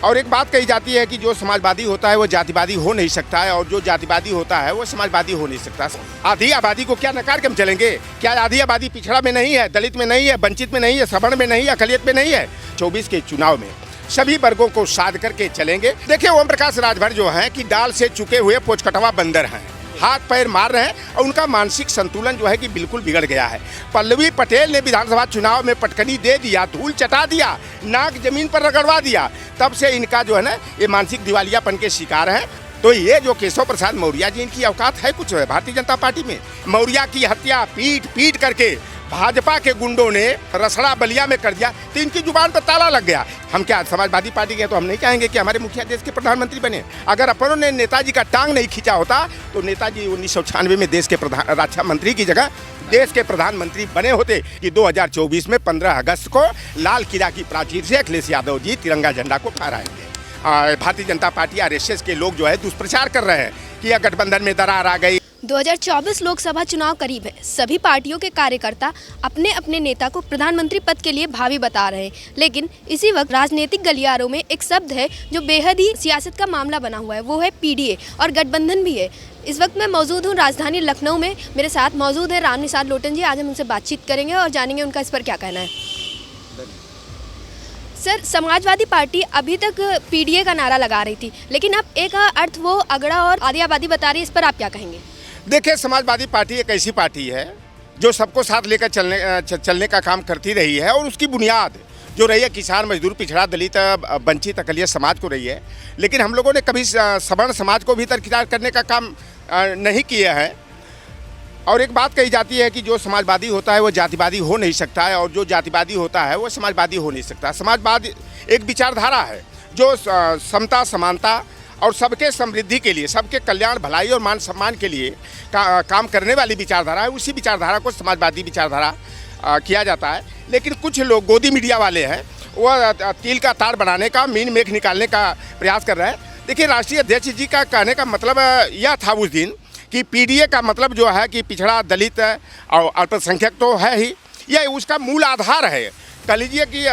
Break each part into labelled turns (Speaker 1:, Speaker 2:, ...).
Speaker 1: और एक बात कही जाती है कि जो समाजवादी होता है वो जातिवादी हो नहीं सकता है, और जो जातिवादी होता है वो समाजवादी हो नहीं सकता। आधी आबादी को क्या नकार के हम चलेंगे? क्या आधी आबादी पिछड़ा में नहीं है, दलित में नहीं है, वंचित में नहीं है, सवर्ण में नहीं है, अकलियत में नहीं है? 24 के चुनाव में सभी वर्गों को साध करके चलेंगे। देखिए, ओम प्रकाश राजभर जो हैं कि डाल से चुके हुए पोचकटवा बंदर हैं, हाथ पैर मार रहे हैं और उनका मानसिक संतुलन जो है कि बिल्कुल बिगड़ गया है। पल्लवी पटेल ने विधानसभा चुनाव में पटकनी दे दिया, धूल चटा दिया, नाक जमीन पर रगड़वा दिया, तब से इनका जो है ना ये मानसिक दिवालियापन के शिकार है। तो ये जो केशव प्रसाद मौर्य जी, इनकी औकात है कुछ भारतीय जनता पार्टी में? मौर्य की हत्या पीट पीट करके भाजपा के गुंडों ने रसड़ा बलिया में कर दिया, तो इनकी जुबान पर ताला लग गया। हम क्या समाजवादी पार्टी के, तो हम नहीं चाहेंगे कि हमारे मुखिया देश के प्रधानमंत्री बने। अगर अपनों ने नेताजी का टांग नहीं खींचा होता तो नेताजी 1996 में देश के रक्षा मंत्री की जगह देश के प्रधानमंत्री बने होते कि 2024 में 15 अगस्त को लाल किला की प्राचीर से अखिलेश यादव जी तिरंगा झंडा को फहराएंगे। भारतीय जनता पार्टी आरएसएस के लोग जो है दुष्प्रचार कर रहे हैं कि यह गठबंधन में दरार आ गई।
Speaker 2: 2024 लोकसभा चुनाव करीब है। सभी पार्टियों के कार्यकर्ता अपने अपने नेता को प्रधानमंत्री पद के लिए भावी बता रहे हैं, लेकिन इसी वक्त राजनीतिक गलियारों में एक शब्द है जो बेहद ही सियासत का मामला बना हुआ है, वो है पीडीए, और गठबंधन भी है। इस वक्त मैं मौजूद हूँ राजधानी लखनऊ में। मेरे साथ मौजूद है राम निषाद लोटन जी। आज हम उनसे बातचीत करेंगे और जानेंगे उनका इस पर क्या कहना है। सर, समाजवादी पार्टी अभी तक पीडीए का नारा लगा रही थी, लेकिन अब एक अर्थ वो अगड़ा और आधी आबादी बता रही है, इस पर आप क्या कहेंगे?
Speaker 1: देखिए, समाजवादी पार्टी एक ऐसी पार्टी है जो सबको साथ लेकर चलने का काम करती रही है, और उसकी बुनियाद जो रही है किसान, मजदूर, पिछड़ा, दलित, वंचित, अकलियत समाज को रही है। लेकिन हम लोगों ने कभी सवर्ण समाज को भी दरकिनार करने का काम नहीं किया है। और एक बात कही जाती है कि जो समाजवादी होता है वो जातिवादी हो नहीं सकता है, और जो जातिवादी होता है वो समाजवादी हो नहीं सकता। समाजवाद एक विचारधारा है जो समता, समानता और सबके समृद्धि के लिए, सबके कल्याण, भलाई और मान सम्मान के लिए काम करने वाली विचारधारा है। उसी विचारधारा को समाजवादी विचारधारा किया जाता है। लेकिन कुछ लोग गोदी मीडिया वाले हैं, वह तिल का तार बनाने का, मीन मेख निकालने का प्रयास कर रहे हैं। देखिए, राष्ट्रीय अध्यक्ष जी का कहने का मतलब यह था उस दिन कि पीडीए का मतलब जो है कि पिछड़ा, दलित और अल्पसंख्यक तो है ही, यह उसका मूल आधार है। कह लीजिए कि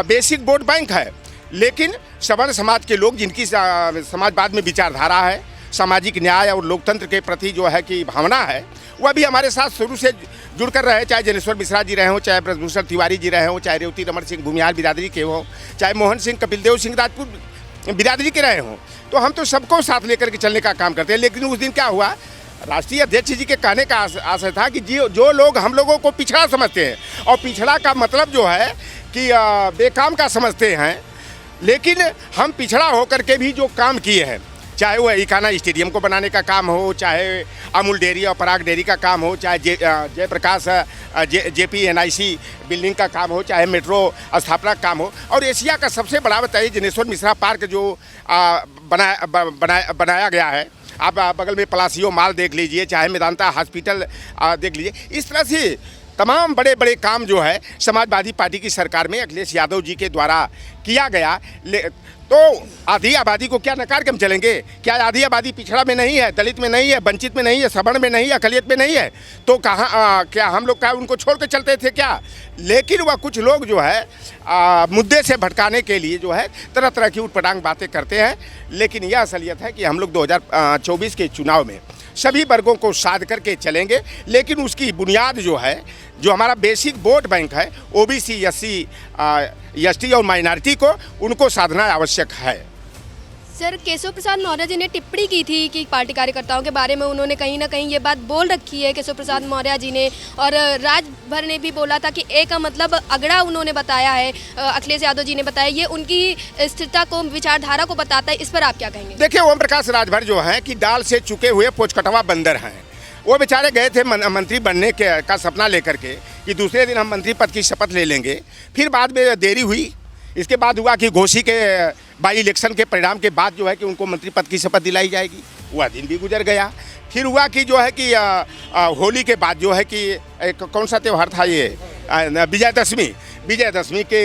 Speaker 1: बेसिक वोट बैंक है। लेकिन सवर्ण समाज के लोग जिनकी समाजवाद में विचारधारा है, सामाजिक न्याय और लोकतंत्र के प्रति जो है कि भावना है, वह भी हमारे साथ शुरू से जुड़ कर रहे हैं। चाहे जनेश्वर मिश्रा जी रहे हों, चाहे ब्रजभूषण तिवारी जी रहे हों, चाहे रेवती रमन सिंह भूमिहार बिरादरी के हों, चाहे मोहन सिंह कपिलदेव सिंह राजपूत बिरादरी के रहे हों, तो हम तो सबको साथ लेकर के चलने का काम करते हैं। लेकिन उस दिन क्या हुआ, राष्ट्रीय अध्यक्ष जी के कहने का आशय था कि जो लोग हम लोगों को पिछड़ा समझते हैं, और पिछड़ा का मतलब जो है कि बेकाम का समझते हैं, लेकिन हम पिछड़ा होकर के भी जो काम किए हैं, चाहे वो इकाना स्टेडियम को बनाने का काम हो, चाहे अमूल डेयरी और पराग डेयरी का काम हो, चाहे जयप्रकाश JP-NIC बिल्डिंग का काम हो, चाहे मेट्रो स्थापना का काम हो, और एशिया का सबसे बड़ा बताइए जनेश्वर मिश्रा पार्क जो बनाया गया है। आप बगल में पलासियो मॉल देख लीजिए, चाहे मेदांता हॉस्पिटल देख लीजिए। इस तरह से तमाम बड़े बड़े काम जो है समाजवादी पार्टी की सरकार में अखिलेश यादव जी के द्वारा किया गया। तो आधी आबादी को क्या नकार के हम चलेंगे? क्या आधी आबादी पिछड़ा में नहीं है, दलित में नहीं है, वंचित में नहीं है, सवर्ण में नहीं है, अकलियत में नहीं है? तो कहाँ क्या हम लोग क्या उनको छोड़ के चलते थे क्या? लेकिन वह कुछ लोग जो है मुद्दे से भटकाने के लिए जो है तरह तरह की उटपटांग बातें करते हैं। लेकिन यह असलियत है कि हम लोग 2024 के चुनाव में सभी वर्गों को साध करके चलेंगे। लेकिन उसकी बुनियाद जो है, जो हमारा बेसिक वोट बैंक है, OBC, SC, ST और माइनॉरिटी को, उनको साधना आवश्यक है।
Speaker 2: सर, केशव प्रसाद मौर्य जी ने टिप्पणी की थी कि पार्टी कार्यकर्ताओं के बारे में उन्होंने कहीं ना कहीं ये बात बोल रखी है, केशव प्रसाद मौर्य जी ने, और राजभर ने भी बोला था कि एक मतलब अगड़ा उन्होंने बताया है, अखिलेश यादव जी ने बताया, ये उनकी स्थिरता को, विचारधारा को बताता है। इस पर आप क्या कहेंगे?
Speaker 1: देखिए, ओम प्रकाश राजभर जो हैं कि डाल से चुके हुए पोचकटवा बंदर हैं। वो बेचारे गए थे मंत्री बनने का सपना लेकर के कि दूसरे दिन हम मंत्री पद की शपथ ले लेंगे। फिर बाद में देरी हुई। इसके बाद हुआ कि घोसी के बाई इलेक्शन के परिणाम के बाद जो है कि उनको मंत्री पद की शपथ दिलाई जाएगी। वह दिन भी गुजर गया। फिर हुआ कि जो है कि होली के बाद जो है कि एक कौन सा त्यौहार था ये, विजयदशमी। विजयदशमी के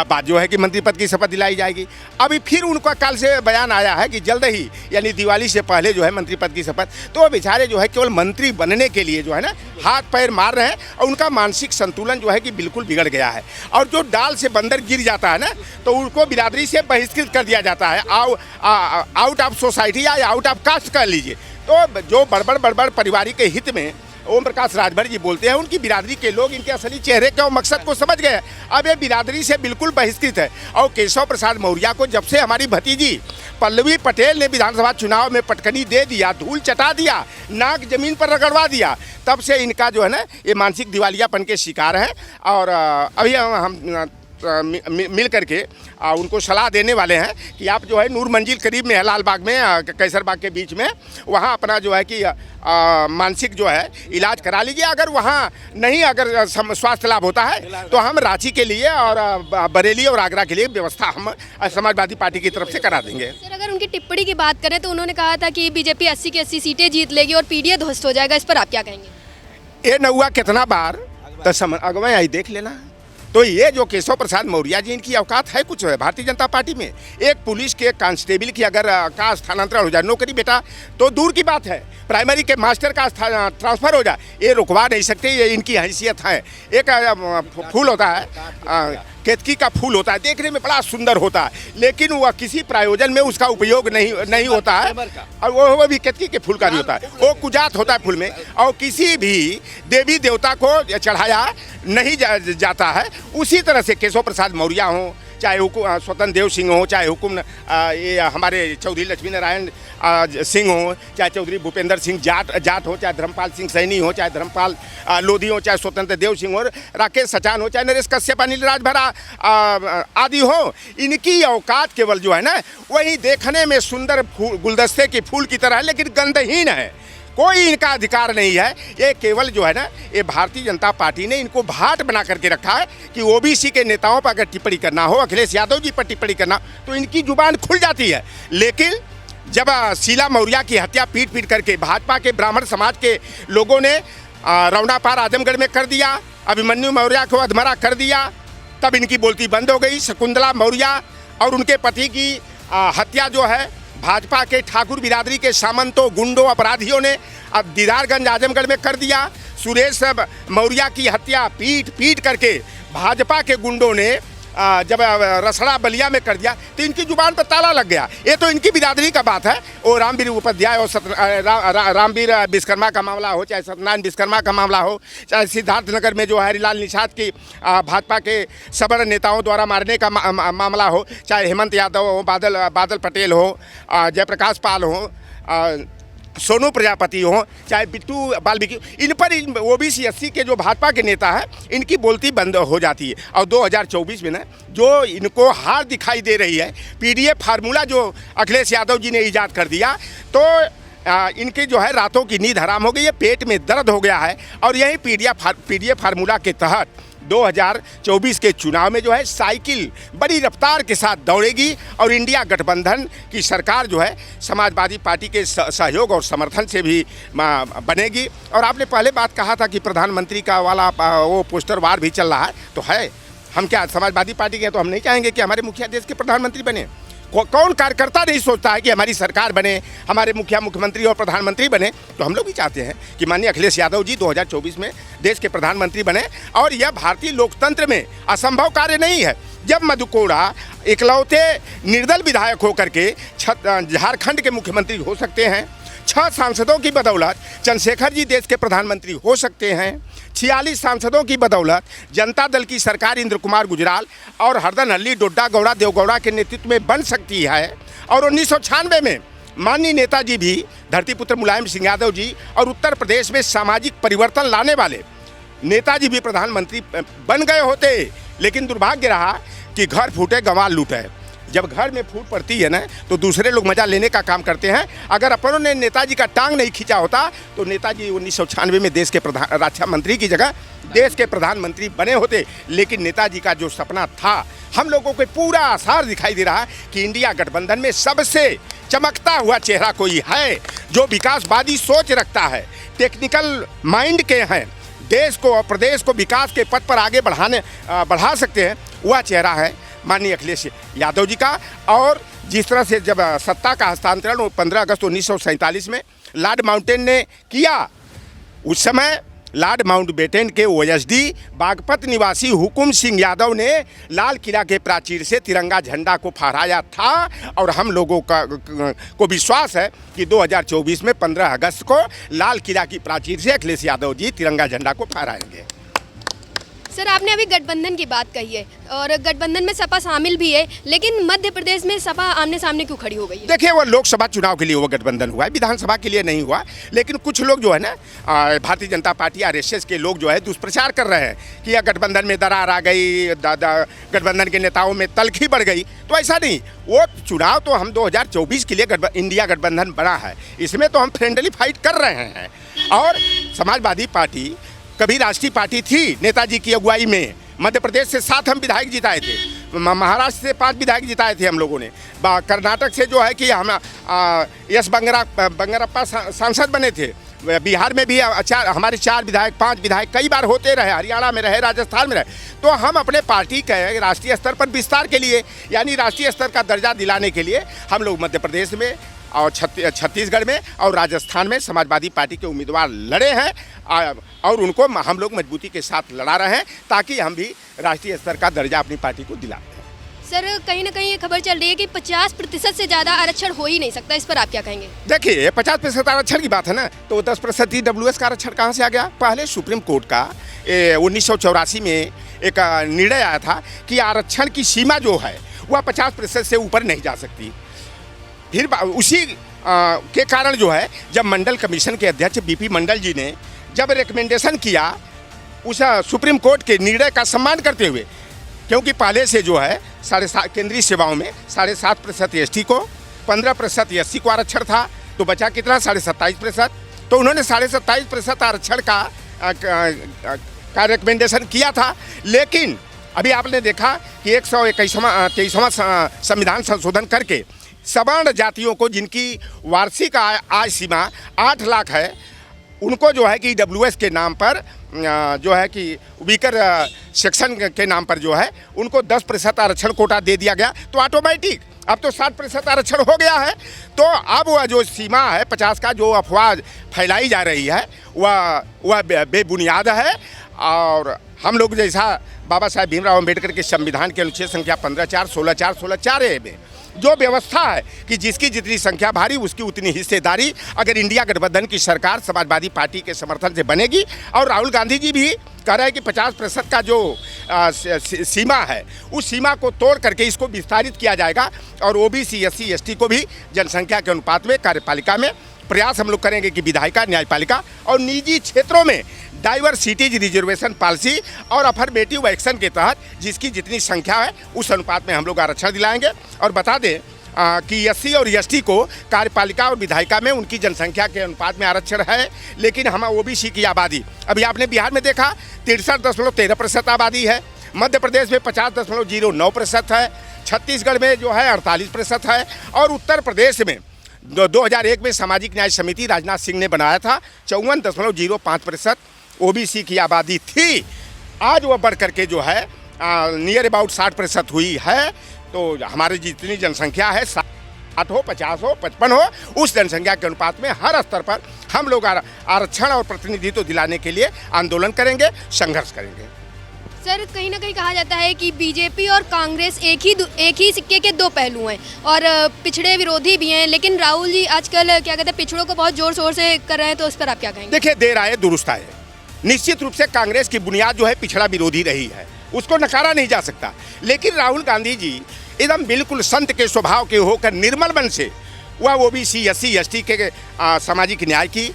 Speaker 1: बाद जो है कि मंत्री पद की शपथ दिलाई जाएगी। अभी फिर उनका कल से बयान आया है कि जल्द ही यानी दिवाली से पहले जो है मंत्री पद की शपथ। तो बेचारे जो है केवल मंत्री बनने के लिए जो है ना हाथ पैर मार रहे हैं और उनका मानसिक संतुलन जो है कि बिल्कुल बिगड़ गया है। और जो डाल से बंदर गिर जाता है ना तो उनको बिरादरी से बहिष्कृत कर दिया जाता है, आउट ऑफ सोसाइटी या आउट ऑफ कास्ट कर लीजिए। तो जो बड़बड़ परिवार के हित में ओम प्रकाश राजभर जी बोलते हैं, उनकी बिरादरी के लोग इनके असली चेहरे के और मकसद को समझ गए। अब ये बिरादरी से बिल्कुल बहिष्कृत है। और केशव प्रसाद मौर्य को जब से हमारी भतीजी पल्लवी पटेल ने विधानसभा चुनाव में पटकनी दे दिया, धूल चटा दिया, नाक जमीन पर रगड़वा दिया, तब से इनका जो है ना ये मानसिक दिवालियापन के शिकार है। और अभी हम मिल करके उनको सलाह देने वाले हैं कि आप जो है नूर मंजिल करीब में है, लाल बाग में, कैसर बाग के बीच में, वहाँ अपना जो है कि मानसिक जो है इलाज करा लीजिए। अगर वहाँ नहीं अगर स्वास्थ्य लाभ होता है तो हम रांची के लिए और बरेली और आगरा के लिए व्यवस्था हम समाजवादी पार्टी की तरफ से करा देंगे।
Speaker 2: सर, अगर उनकी टिप्पणी की बात करें तो उन्होंने कहा था कि बीजेपी 80 की 80 सीटें जीत लेगी और पीडीए ध्वस्त हो जाएगा। इस पर आप क्या कहेंगे?
Speaker 1: ये नौआ कितना बार तो अगवा आई देख लेना। तो ये जो केशव प्रसाद मौर्य जी, इनकी औकात है कुछ है भारतीय जनता पार्टी में? एक पुलिस के कांस्टेबल की अगर का स्थानांतरण हो जाए, नौकरी बेटा तो दूर की बात है, प्राइमरी के मास्टर का ट्रांसफर हो जाए, ये रुकवा नहीं सकते। ये इनकी हैसियत है। एक फूल होता है, केतकी का फूल होता है, देखने में बड़ा सुंदर होता है, लेकिन वह किसी प्रयोजन में उसका उपयोग नहीं होता है। और वो भी केतकी के फूल का नहीं होता है, वो कुजात होता है फूल में, और किसी भी देवी देवता को चढ़ाया नहीं जाता है। उसी तरह से केशव प्रसाद मौर्य हों, चाहे स्वतंत्र देव सिंह हो, चाहे ये हमारे चौधरी लक्ष्मी नारायण सिंह हो, चाहे चौधरी भूपेंद्र सिंह जाट हो, चाहे धर्मपाल सिंह सैनी हो, चाहे धर्मपाल लोधी हो, चाहे स्वतंत्र देव सिंह हो, राकेश सचान हो, चाहे नरेश कश्यप, अनिल राजभर आदि हो, इनकी औकात केवल जो है ना वही देखने में सुंदर गुलदस्ते की फूल की तरह है, लेकिन गंधहीन है। कोई इनका अधिकार नहीं है। ये केवल जो है ना ये भारतीय जनता पार्टी ने इनको भाट बना करके रखा है कि ओबीसी के नेताओं पर अगर टिप्पणी करना हो, अखिलेश यादव जी पर टिप्पणी करना, तो इनकी जुबान खुल जाती है। लेकिन जब शीला मौर्य की हत्या पीट करके भाजपा के ब्राह्मण समाज के लोगों ने रौना पार आजमगढ़ में कर दिया, अभिमन्यु मौर्य को अधमरा कर दिया, तब इनकी बोलती बंद हो गई। शकुंतला मौर्य और उनके पति की हत्या जो है भाजपा के ठाकुर बिरादरी के सामंतों, गुंडों, अपराधियों ने अब दीदारगंज आजमगढ़ में कर दिया। सुरेश मौर्य की हत्या पीट करके भाजपा के गुंडों ने जब रसड़ा बलिया में कर दिया, तो इनकी जुबान पर ताला लग गया। ये तो इनकी बिरादरी का बात है। वो रामवीर उपाध्याय और रामवीर विश्वकर्मा का मामला हो, चाहे सत्यनारायण विश्वकर्मा का मामला हो, चाहे सिद्धार्थनगर में जो हरिलाल निषाद की भाजपा के सबर नेताओं द्वारा मारने का मामला हो, चाहे हेमंत यादव हो, बादल पटेल हो, जयप्रकाश पाल हो, सोनू प्रजापति हो, चाहे बिट्टू बाल्मीकि, इन पर ओबीसी 80 के जो भाजपा के नेता है इनकी बोलती बंद हो जाती है। और 2024 में ना जो इनको हार दिखाई दे रही है, पीडीए फार्मूला जो अखिलेश यादव जी ने ईजाद कर दिया, तो इनकी जो है रातों की नींद हराम हो गई है, पेट में दर्द हो गया है। और यही पीडीए फार्मूला के तहत 2024 के चुनाव में जो है साइकिल बड़ी रफ्तार के साथ दौड़ेगी और इंडिया गठबंधन की सरकार जो है समाजवादी पार्टी के सहयोग और समर्थन से भी बनेगी। और आपने पहले बात कहा था कि प्रधानमंत्री का वाला वो पोस्टर वार भी चल रहा है, तो है। हम क्या समाजवादी पार्टी के हैं तो हम नहीं चाहेंगे कि हमारे मुखिया देश के प्रधानमंत्री बने? कौन कार्यकर्ता नहीं सोचता है कि हमारी सरकार बने, हमारे मुख्यमंत्री और प्रधानमंत्री बने? तो हम लोग भी चाहते हैं कि माननीय अखिलेश यादव जी 2024 में देश के प्रधानमंत्री बने। और यह भारतीय लोकतंत्र में असंभव कार्य नहीं है। जब मधु कोड़ा इकलौते निर्दल विधायक होकर के झारखंड के मुख्यमंत्री हो सकते हैं, 6 सांसदों की बदौलत चंद्रशेखर जी देश के प्रधानमंत्री हो सकते हैं, 46 सांसदों की बदौलत जनता दल की सरकार इंद्र कुमार गुजराल और हरदनहल्ली डोड्डा गौड़ा देवगौड़ा के नेतृत्व में बन सकती है। और 1996 में माननीय नेताजी भी, धरतीपुत्र मुलायम सिंह यादव जी और उत्तर प्रदेश में सामाजिक परिवर्तन लाने वाले नेताजी भी प्रधानमंत्री बन गए होते। लेकिन दुर्भाग्य रहा कि घर फूटे गंवार लूटे। जब घर में फूट पड़ती है ना तो दूसरे लोग मजा लेने का काम करते हैं। अगर अपनों ने नेताजी का टांग नहीं खींचा होता तो नेताजी 1996 में देश के रक्षा मंत्री की जगह देश के प्रधानमंत्री बने होते। लेकिन नेताजी का जो सपना था, हम लोगों को पूरा आसार दिखाई दे रहा है कि इंडिया गठबंधन में सबसे चमकता हुआ चेहरा कोई है जो विकासवादी सोच रखता है, टेक्निकल माइंड के हैं, देश को और प्रदेश को विकास के पथ पर आगे बढ़ा सकते हैं, वह चेहरा है माननीय अखिलेश यादव जी का। और जिस तरह से जब सत्ता का हस्तांतरण 15 अगस्त 1947 में लॉर्ड माउंटेन ने किया, उस समय लॉर्ड माउंटबेटन के ओएसडी बागपत निवासी हुकुम सिंह यादव ने लाल किला के प्राचीर से तिरंगा झंडा को फहराया था। और हम लोगों को विश्वास है कि 2024 में 15 अगस्त को लाल किला की प्राचीर से अखिलेश यादव जी तिरंगा झंडा को फहराएंगे।
Speaker 2: सर, आपने अभी गठबंधन की बात कही है और गठबंधन में सपा शामिल भी है, लेकिन मध्य प्रदेश में सपा आमने सामने क्यों खड़ी हो गई है?
Speaker 1: देखिए, वो लोकसभा चुनाव के लिए वो गठबंधन हुआ है, विधानसभा के लिए नहीं हुआ। लेकिन कुछ लोग जो है ना, भारतीय जनता पार्टी आरएसएस के लोग जो है दुष्प्रचार कर रहे हैं कि यह गठबंधन में दरार आ गई, गठबंधन के नेताओं में तल्खी बढ़ गई। तो ऐसा नहीं, वो चुनाव तो हम 2024 के लिए इंडिया गठबंधन बना है, इसमें तो हम फ्रेंडली फाइट कर रहे हैं। और समाजवादी पार्टी कभी राष्ट्रीय पार्टी थी नेताजी की अगुवाई में। मध्य प्रदेश से 7 हम विधायक जिताए थे, महाराष्ट्र से 5 विधायक जिताए थे हम लोगों ने, कर्नाटक से जो है कि हम यस बंगरप्पा सांसद बने थे, बिहार में भी हमारे 4 विधायक 5 विधायक कई बार होते रहे, हरियाणा में रहे, राजस्थान में रहे। तो हम अपने पार्टी के राष्ट्रीय स्तर पर विस्तार के लिए, यानी राष्ट्रीय स्तर का दर्जा दिलाने के लिए हम लोग मध्य प्रदेश में और छत्तीसगढ़ में और राजस्थान में समाजवादी पार्टी के उम्मीदवार लड़े हैं और उनको हम लोग मजबूती के साथ लड़ा रहे हैं ताकि हम भी राष्ट्रीय स्तर का दर्जा अपनी पार्टी को दिलाते हैं।
Speaker 2: सर, कहीं ना कहीं ये खबर चल रही है कि 50% से ज़्यादा आरक्षण हो ही नहीं सकता, इस पर आप क्या कहेंगे?
Speaker 1: देखिए, 50% आरक्षण की बात है ना, तो 10% EWS का आरक्षण कहाँ से आ गया? पहले सुप्रीम कोर्ट का 1984 में एक निर्णय आया था कि आरक्षण की सीमा जो है वह 50% से ऊपर नहीं जा सकती। फिर उसी के कारण जो है, जब मंडल कमीशन के अध्यक्ष BP मंडल जी ने जब रिकमेंडेशन किया उस सुप्रीम कोर्ट के निर्णय का सम्मान करते हुए, क्योंकि पहले से जो है 7.5 केंद्रीय सेवाओं में 7.5% ST को, 15% SC को आरक्षण था, तो बचा कितना? 27.5%। तो उन्होंने 27.5% आरक्षण का रिकमेंडेशन किया था। लेकिन अभी आपने देखा कि 123वां संविधान संशोधन करके सवर्ण जातियों को, जिनकी वार्षिक आय सीमा 8 लाख है, उनको जो है कि EWS के नाम पर जो है कि वीकर सेक्शन के नाम पर जो है उनको 10% आरक्षण कोटा दे दिया गया। तो ऑटोमेटिक अब तो 60% आरक्षण हो गया है। तो अब वह जो सीमा है 50 का, जो अफवाह फैलाई जा रही है, वह बेबुनियाद है। और हम लोग जैसा बाबा साहेब भीमराव अम्बेडकर के संविधान के अनुच्छेद संख्या 15(4), 16(4), 16(4) में जो व्यवस्था है कि जिसकी जितनी संख्या भारी उसकी उतनी हिस्सेदारी, अगर इंडिया गठबंधन की सरकार समाजवादी पार्टी के समर्थन से बनेगी, और राहुल गांधी जी भी कह रहे हैं कि 50% का जो सीमा है उस सीमा को तोड़ करके इसको विस्तारित किया जाएगा, और OBC SC ST को भी जनसंख्या के अनुपात में कार्यपालिका में प्रयास हम लोग करेंगे कि विधायिका, न्यायपालिका और निजी क्षेत्रों में डाइवर्सिटीज रिजर्वेशन पॉलिसी और अफर्मेटिव एक्शन के तहत जिसकी जितनी संख्या है उस अनुपात में हम लोग आरक्षण दिलाएंगे। और बता दें कि SC और ST को कार्यपालिका और विधायिका में उनकी जनसंख्या के अनुपात में आरक्षण है। लेकिन हम OBC की आबादी, अभी आपने बिहार में देखा 63.13% आबादी है, मध्य प्रदेश में 50.09% है, छत्तीसगढ़ में जो है 48% है, और उत्तर प्रदेश में 2001 में सामाजिक न्याय समिति राजनाथ सिंह ने बनाया था 54.05% OBC की आबादी थी। आज वह बढ़ करके जो है नियर अबाउट 60% हुई है। तो हमारी जितनी जनसंख्या है 60 हो, 50 हो, 55 हो, उस जनसंख्या के अनुपात में हर स्तर पर हम लोग आरक्षण और प्रतिनिधित्व दिलाने के लिए आंदोलन करेंगे, संघर्ष करेंगे।
Speaker 2: सर, कहीं ना कहीं कहा जाता है कि बीजेपी और कांग्रेस एक ही सिक्के के 2 पहलू हैं और पिछड़े विरोधी भी हैं, लेकिन राहुल जी आजकल क्या कहते हैं, पिछड़ों को बहुत जोर शोर से कर रहे हैं, तो उस पर आप क्या कहेंगे?
Speaker 1: देखिए, देर आए दुरुस्त आए। निश्चित रूप से कांग्रेस की बुनियाद जो है पिछड़ा विरोधी रही है, उसको नकारा नहीं जा सकता। लेकिन राहुल गांधी जी एकदम बिल्कुल संत के स्वभाव के होकर निर्मल मन से वह OBC SC ST के सामाजिक न्याय की,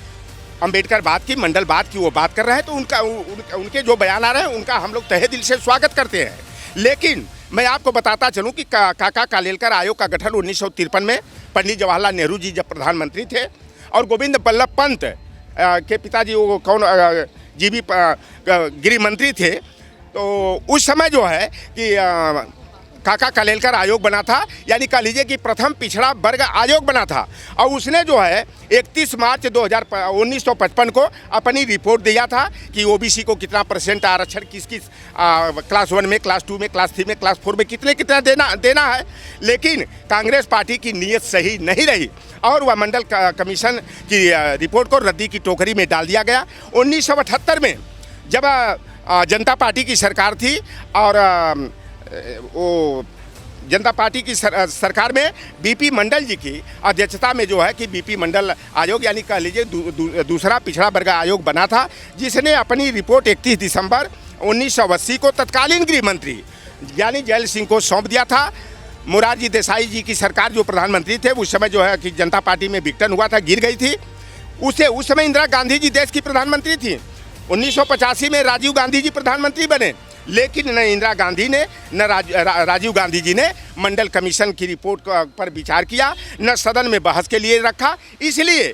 Speaker 1: अम्बेडकर बात की, मंडल बात की वो बात कर रहे हैं। तो उनके जो बयान आ रहे हैं उनका हम लोग तहे दिल से स्वागत करते हैं। लेकिन मैं आपको बताता चलूं कि काका कालेलकर आयोग का गठन 1953 में पंडित जवाहरलाल नेहरू जी जब प्रधानमंत्री थे, और गोविंद बल्लभ पंत के पिताजी वो GB गृह मंत्री थे। तो उस समय जो है कि काका कलेलकर आयोग बना था, यानी कह लीजिए कि प्रथम पिछड़ा वर्ग आयोग बना था। और उसने जो है 31 मार्च 1955 को अपनी रिपोर्ट दिया था कि ओबीसी को कितना % आरक्षण किस किस क्लास 1 में, क्लास 2 में, क्लास 3 में, क्लास 4 में कितना देना है। लेकिन कांग्रेस पार्टी की नीयत सही नहीं रही और वह मंडल कमीशन की रिपोर्ट को रद्दी की टोकरी में डाल दिया गया। 1978 में जब जनता पार्टी की सरकार थी और वो जनता पार्टी की सरकार में बीपी मंडल जी की अध्यक्षता में जो है कि बीपी मंडल आयोग, यानी कह लीजिए दूसरा पिछड़ा वर्ग आयोग बना था, जिसने अपनी रिपोर्ट 31 दिसंबर 1980 को तत्कालीन गृह मंत्री यानी जैल सिंह को सौंप दिया था। मोरारजी देसाई जी की सरकार जो प्रधानमंत्री थे उस समय जो है कि जनता पार्टी में विघटन हुआ था, गिर गई थी। उस समय इंदिरा गांधी जी देश की प्रधानमंत्री थी। 1985 में राजीव गांधी जी प्रधानमंत्री बने, लेकिन न इंदिरा गांधी ने न राजीव गांधी जी ने मंडल कमीशन की रिपोर्ट पर विचार किया, न सदन में बहस के लिए रखा। इसलिए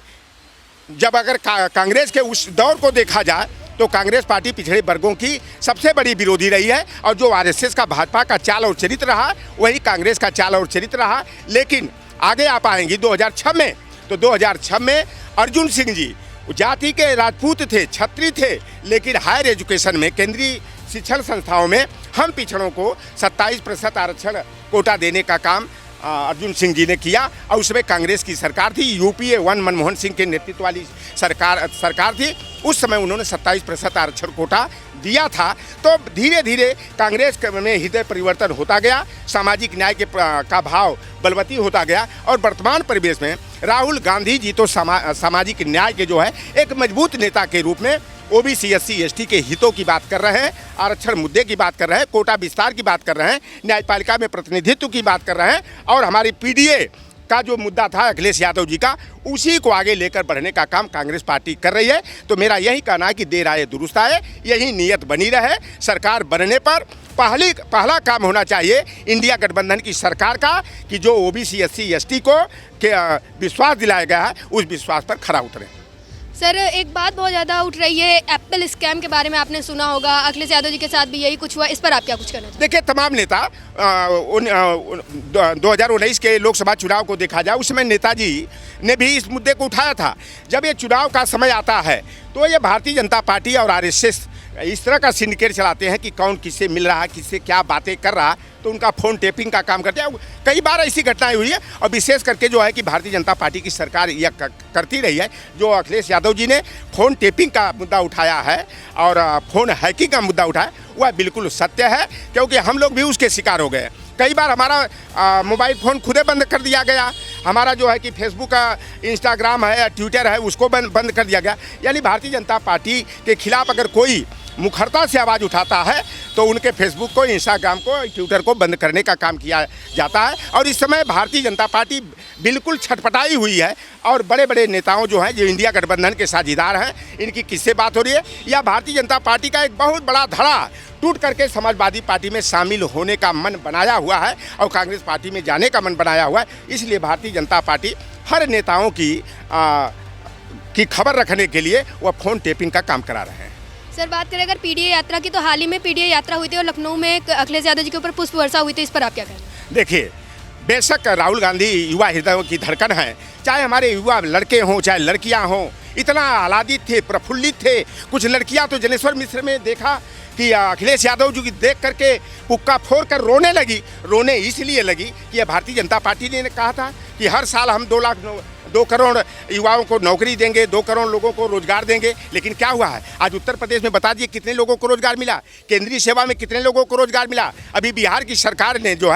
Speaker 1: जब अगर कांग्रेस के उस दौर को देखा जाए तो कांग्रेस पार्टी पिछड़े वर्गों की सबसे बड़ी विरोधी रही है और जो आरएसएस का भाजपा का चाल और चरित्र रहा वही कांग्रेस का चाल और चरित्र रहा। लेकिन आगे आप आएंगी 2006 में, तो 2006 में अर्जुन सिंह जी जाति के राजपूत थे, छत्री थे, लेकिन हायर एजुकेशन में, केंद्रीय शिक्षण संस्थाओं में हम पिछड़ों को 27% आरक्षण कोटा देने का काम अर्जुन सिंह जी ने किया और उसमें कांग्रेस की सरकार थी। यूपीए 1 मनमोहन सिंह के नेतृत्व वाली सरकार थी। उस समय उन्होंने 27% आरक्षण कोटा दिया था। तो धीरे धीरे कांग्रेस में हृदय परिवर्तन होता गया, सामाजिक न्याय का भाव बलवती होता गया और वर्तमान परिवेश में राहुल गांधी जी तो सामाजिक न्याय के जो है एक मजबूत नेता के रूप में ओबीसी SC ST के हितों की बात कर रहे हैं, आरक्षण मुद्दे की बात कर रहे हैं, कोटा विस्तार की बात कर रहे हैं, न्यायपालिका में प्रतिनिधित्व की बात कर रहे हैं और हमारी PDA का जो मुद्दा था अखिलेश यादव जी का, उसी को आगे लेकर बढ़ने का काम कांग्रेस पार्टी कर रही है। तो मेरा यही कहना है कि देर आए दुरुस्त आए, यही नीयत बनी रहे। सरकार बनने पर पहला काम होना चाहिए इंडिया गठबंधन की सरकार का कि जो ओबीसी SC ST को विश्वास दिलाया गया है उस विश्वास पर खरा उतरे।
Speaker 2: सर, एक बात बहुत ज़्यादा उठ रही है, एप्पल स्कैम के बारे में आपने सुना होगा, अखिलेश यादव जी के साथ भी यही कुछ हुआ, इस पर आप क्या कुछ कहना चाहते हैं?
Speaker 1: देखिए, तमाम नेता 2019 के लोकसभा चुनाव को देखा जाए उसमें नेताजी ने भी इस मुद्दे को उठाया था। जब ये चुनाव का समय आता है तो ये भारतीय जनता पार्टी और आरएसएस इस तरह का सिंडिकेट चलाते हैं कि कौन किससे मिल रहा है, किससे क्या बातें कर रहा, तो उनका फ़ोन टेपिंग का काम करते हैं। कई बार ऐसी घटनाएं हुई है और विशेष करके जो है कि भारतीय जनता पार्टी की सरकार यह करती रही है। जो अखिलेश यादव जी ने फ़ोन टेपिंग का मुद्दा उठाया है और फ़ोन हैकिंग का मुद्दा उठाया, वह बिल्कुल सत्य है, क्योंकि हम लोग भी उसके शिकार हो गए। कई बार हमारा मोबाइल फ़ोन खुदे बंद कर दिया गया, हमारा जो है कि फेसबुक, इंस्टाग्राम है, ट्विटर है, उसको बंद कर दिया गया। यानी भारतीय जनता पार्टी के खिलाफ अगर कोई मुखरता से आवाज़ उठाता है तो उनके फेसबुक को, इंस्टाग्राम को, ट्विटर को बंद करने का काम किया जाता है। और इस समय भारतीय जनता पार्टी बिल्कुल छटपटाई हुई है और बड़े बड़े नेताओं जो हैं, जो इंडिया गठबंधन के साझीदार हैं, इनकी किससे बात हो रही है, या भारतीय जनता पार्टी का एक बहुत बड़ा धड़ा टूट करके समाजवादी पार्टी में शामिल होने का मन बनाया हुआ है और कांग्रेस पार्टी में जाने का मन बनाया हुआ है। इसलिए भारतीय जनता पार्टी हर नेताओं की खबर रखने के लिए वह फ़ोन टेपिंग का काम करा रहे हैं।
Speaker 2: सर, बात करें अगर PDA यात्रा की, तो हाल ही में PDA यात्रा हुई थी और लखनऊ में अखिलेश यादव जी के ऊपर पुष्प वर्षा हुई थी, इस पर आप क्या कहें?
Speaker 1: देखिए, बेशक राहुल गांधी युवा हृदयों की धड़कन है, चाहे हमारे युवा लड़के हों चाहे लड़कियां हों, इतना आह्लादित थे, प्रफुल्लित थे। कुछ लड़कियां तो जनेश्वर मिश्र में देखा कि अखिलेश यादव जी की देख करके पुक्का फोड़ कर रोने लगी। रोने इसलिए लगी कि यह भारतीय जनता पार्टी ने कहा था कि हर साल हम 2 करोड़ युवाओं को नौकरी देंगे, 2 करोड़ लोगों को रोजगार देंगे। लेकिन क्या हुआ है, आज उत्तर प्रदेश में बता दिए कितने लोगों को रोजगार मिला, केंद्रीय सेवा में कितने लोगों को रोजगार मिला। अभी बिहार की सरकार ने जो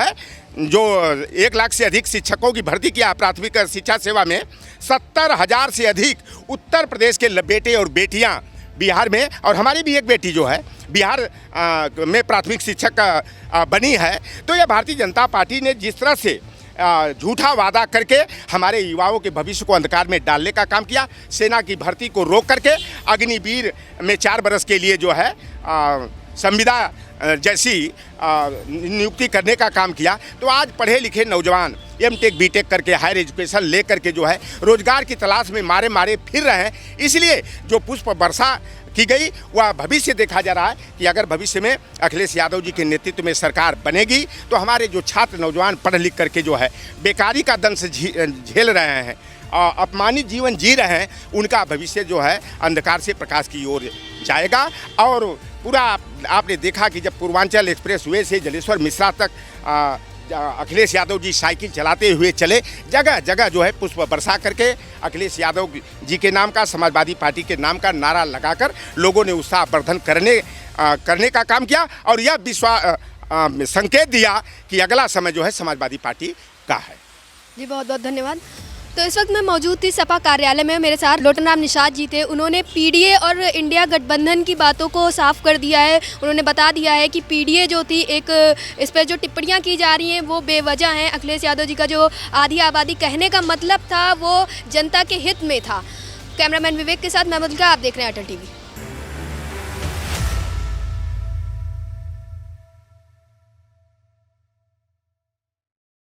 Speaker 1: 1 लाख से अधिक शिक्षकों की भर्ती किया प्राथमिक शिक्षा सेवा में। 70,000 से अधिक उत्तर प्रदेश के बेटे और बेटियां बिहार में, और हमारी भी एक बेटी जो है बिहार में प्राथमिक शिक्षक बनी है। तो यह भारतीय जनता पार्टी ने जिस तरह से झूठा वादा करके हमारे युवाओं के भविष्य को अंधकार में डालने का काम किया, सेना की भर्ती को रोक करके अग्निवीर में 4 बरस के लिए जो है संविदा जैसी नियुक्ति करने का काम किया, तो आज पढ़े लिखे नौजवान M.Tech B.Tech करके हायर एजुकेशन ले करके जो है रोजगार की तलाश में मारे फिर रहे हैं। इसलिए जो पुष्प वर्षा की गई, वह भविष्य देखा जा रहा है कि अगर भविष्य में अखिलेश यादव जी के नेतृत्व में सरकार बनेगी तो हमारे जो छात्र नौजवान पढ़ लिख करके जो है बेकारी का दंश झेल रहे हैं, अपमानित जीवन जी रहे हैं, उनका भविष्य जो है अंधकार से प्रकाश की ओर जाएगा। और पूरा आपने देखा कि जब पूर्वांचल एक्सप्रेस वे से जलेश्वर मिश्रा तक अखिलेश यादव जी साइकिल चलाते हुए चले, जगह जगह जो है पुष्प बरसा करके अखिलेश यादव जी के नाम का, समाजवादी पार्टी के नाम का नारा लगाकर लोगों ने उत्साहवर्धन करने का काम किया और यह संकेत दिया कि अगला समय जो है समाजवादी पार्टी का है।
Speaker 2: जी बहुत बहुत धन्यवाद। तो इस वक्त मैं मौजूद थी सपा कार्यालय में, मेरे साथ लोटनराम निषाद जी थे। उन्होंने पीडीए और इंडिया गठबंधन की बातों को साफ कर दिया है। उन्होंने बता दिया है कि पीडीए जो थी, एक इस पर जो टिप्पणियां की जा रही हैं वो बेवजह हैं। अखिलेश यादव जी का जो आधी आबादी कहने का मतलब था वो जनता के हित में था। कैमरामैन विवेक के साथ मैं मधुलिका, आप देख रहे हैं अटल टीवी।